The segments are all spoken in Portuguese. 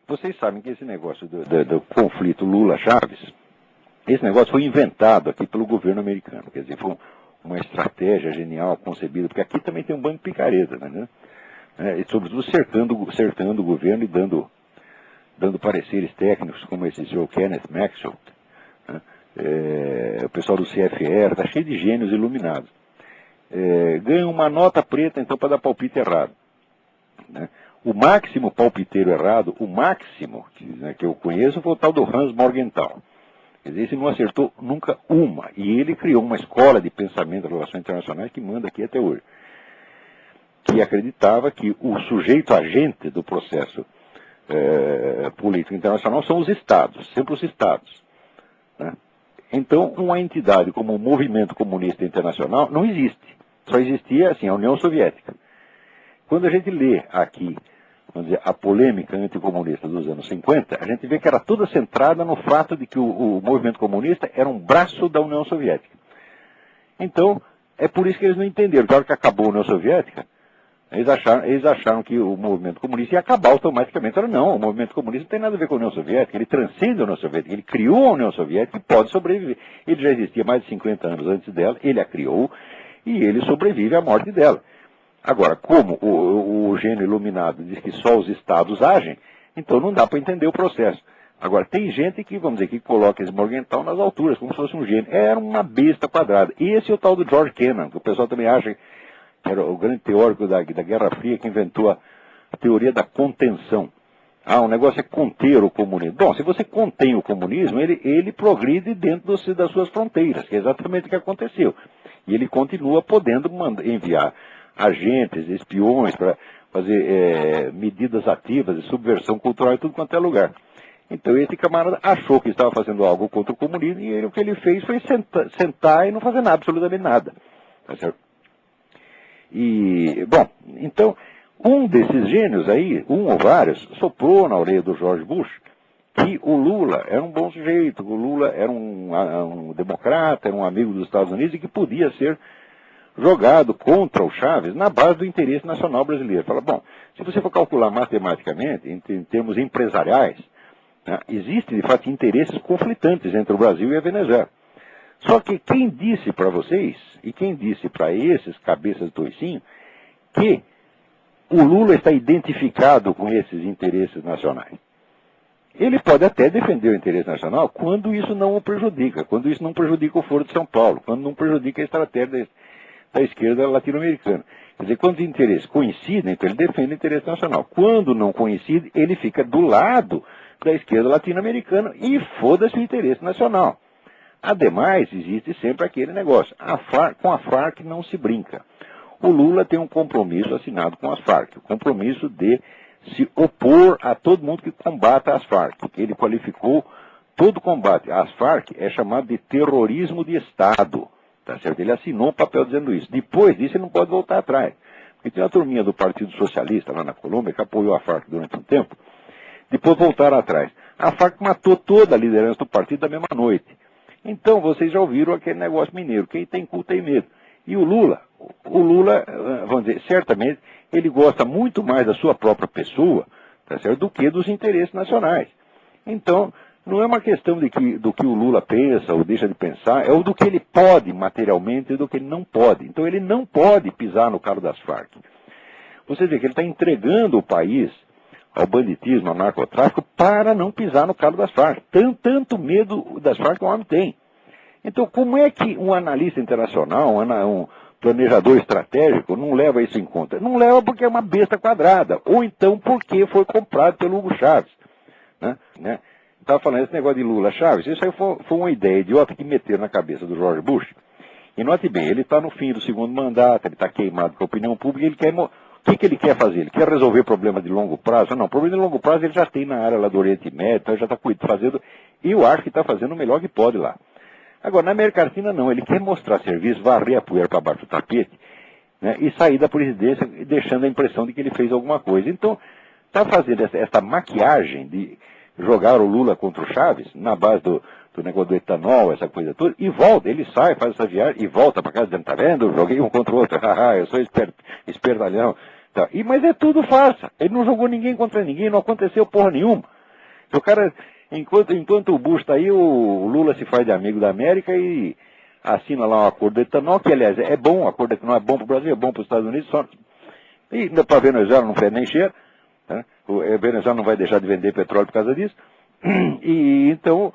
vocês sabem que esse negócio do conflito Lula-Chaves, esse negócio foi inventado aqui pelo governo americano. Quer dizer, foi uma estratégia genial concebida, porque aqui também tem um bando de picareta, né? E sobretudo cercando o governo e dando pareceres técnicos, como esse senhor Kenneth Maxwell, né? O pessoal do CFR, está cheio de gênios iluminados. Ganha uma nota preta, então, para dar palpite errado, né? O máximo palpiteiro errado, o máximo que eu conheço, foi o tal do Hans Morgenthau. Quer dizer, esse não acertou nunca uma. E ele criou uma escola de pensamento de relações internacionais que manda aqui até hoje. Que acreditava que o sujeito agente do processo político internacional são os Estados, sempre os Estados, né? Então, uma entidade como o Movimento Comunista Internacional não existe. Só existia, assim, a União Soviética. Quando a gente lê aqui, vamos dizer, a polêmica anticomunista dos anos 50, a gente vê que era toda centrada no fato de que o movimento comunista era um braço da União Soviética. Então, é por isso que eles não entenderam. Na hora que acabou a União Soviética, eles acharam que o movimento comunista ia acabar automaticamente. Não, o movimento comunista não tem nada a ver com a União Soviética, ele transcende a União Soviética, ele criou a União Soviética e pode sobreviver. Ele já existia mais de 50 anos antes dela, ele a criou e ele sobrevive à morte dela. Agora, como o gênio iluminado diz que só os Estados agem, então não dá para entender o processo. Agora, tem gente que, vamos dizer, que coloca esse Morgenthau nas alturas, como se fosse um gênio. Era uma besta quadrada. E esse é o tal do George Kennan, que o pessoal também acha que era o grande teórico da Guerra Fria que inventou a teoria da contenção. O negócio é conter o comunismo. Bom, se você contém o comunismo, ele progride dentro das suas fronteiras, que é exatamente o que aconteceu. E ele continua podendo enviar agentes, espiões, para fazer medidas ativas de subversão cultural em tudo quanto é lugar. Então esse camarada achou que estava fazendo algo contra o comunismo e o que ele fez foi sentar e não fazer nada, absolutamente nada. Tá certo? E, bom, então, um desses gênios aí, um ou vários, soprou na orelha do George Bush que o Lula era um bom sujeito, que o Lula era um democrata, era um amigo dos Estados Unidos e que podia ser jogado contra o Chaves na base do interesse nacional brasileiro. Fala, bom, se você for calcular matematicamente, em termos empresariais, né, existem, de fato, interesses conflitantes entre o Brasil e a Venezuela. Só que quem disse para vocês, e quem disse para esses cabeças de toicinho, que o Lula está identificado com esses interesses nacionais? Ele pode até defender o interesse nacional quando isso não o prejudica, quando isso não prejudica o Foro de São Paulo, quando não prejudica a estratégia da esquerda latino-americana. Quer dizer, quando os interesses coincidem, então ele defende o interesse nacional. Quando não coincide, ele fica do lado da esquerda latino-americana e foda-se o interesse nacional. Ademais, existe sempre aquele negócio, com a Farc não se brinca. O Lula tem um compromisso assinado com as Farc, o compromisso de se opor a todo mundo que combata as Farc, que ele qualificou todo combate às Farc é chamado de terrorismo de Estado. Tá certo? Ele assinou um papel dizendo isso. Depois disso, ele não pode voltar atrás. Porque tem uma turminha do Partido Socialista lá na Colômbia que apoiou a Farc durante um tempo. Depois voltaram atrás. A Farc matou toda a liderança do partido da mesma noite. Então, vocês já ouviram aquele negócio mineiro. Quem tem cu tem medo. E o Lula, vamos dizer, certamente, ele gosta muito mais da sua própria pessoa, tá certo? Do que dos interesses nacionais. Então, não é uma questão do que o Lula pensa ou deixa de pensar, é o do que ele pode materialmente e do que ele não pode. Então ele não pode pisar no calo das Farc. Você vê que ele está entregando o país ao banditismo, ao narcotráfico, para não pisar no calo das Farc. Tanto medo das Farc que o homem tem. Então como é que um analista internacional, um planejador estratégico, não leva isso em conta? Não leva porque é uma besta quadrada, ou então porque foi comprado pelo Hugo Chávez. Né? Estava falando esse negócio de Lula Chaves, isso aí foi uma ideia idiota que meteram na cabeça do George Bush. E note bem, ele está no fim do segundo mandato, ele está queimado com a opinião pública, ele quer... O que ele quer fazer? Ele quer resolver problema de longo prazo? Não, problema de longo prazo ele já tem na área lá do Oriente Médio, então ele já está fazendo, e eu acho que está fazendo o melhor que pode lá. Agora, na América Latina não, ele quer mostrar serviço, varrer a poeira para baixo do tapete, né, e sair da presidência deixando a impressão de que ele fez alguma coisa. Então, está fazendo essa maquiagem de jogar o Lula contra o Chaves, na base do negócio do etanol, essa coisa toda, e volta, ele sai, faz essa viagem, e volta para casa dizendo, tá vendo, joguei um contra o outro, eu sou espertalhão. Tá. Mas é tudo farsa, ele não jogou ninguém contra ninguém, não aconteceu porra nenhuma. O cara, enquanto o Bush está aí, o Lula se faz de amigo da América e assina lá um acordo de etanol, que aliás é bom, o acordo de etanol é bom para o Brasil, é bom para os Estados Unidos, só... e ainda para a Venezuela não fez nem cheiro, né? A Venezuela não vai deixar de vender petróleo por causa disso, e então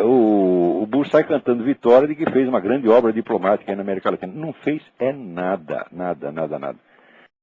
o Bush sai cantando vitória de que fez uma grande obra diplomática aí na América Latina. Não fez nada, nada, nada, nada.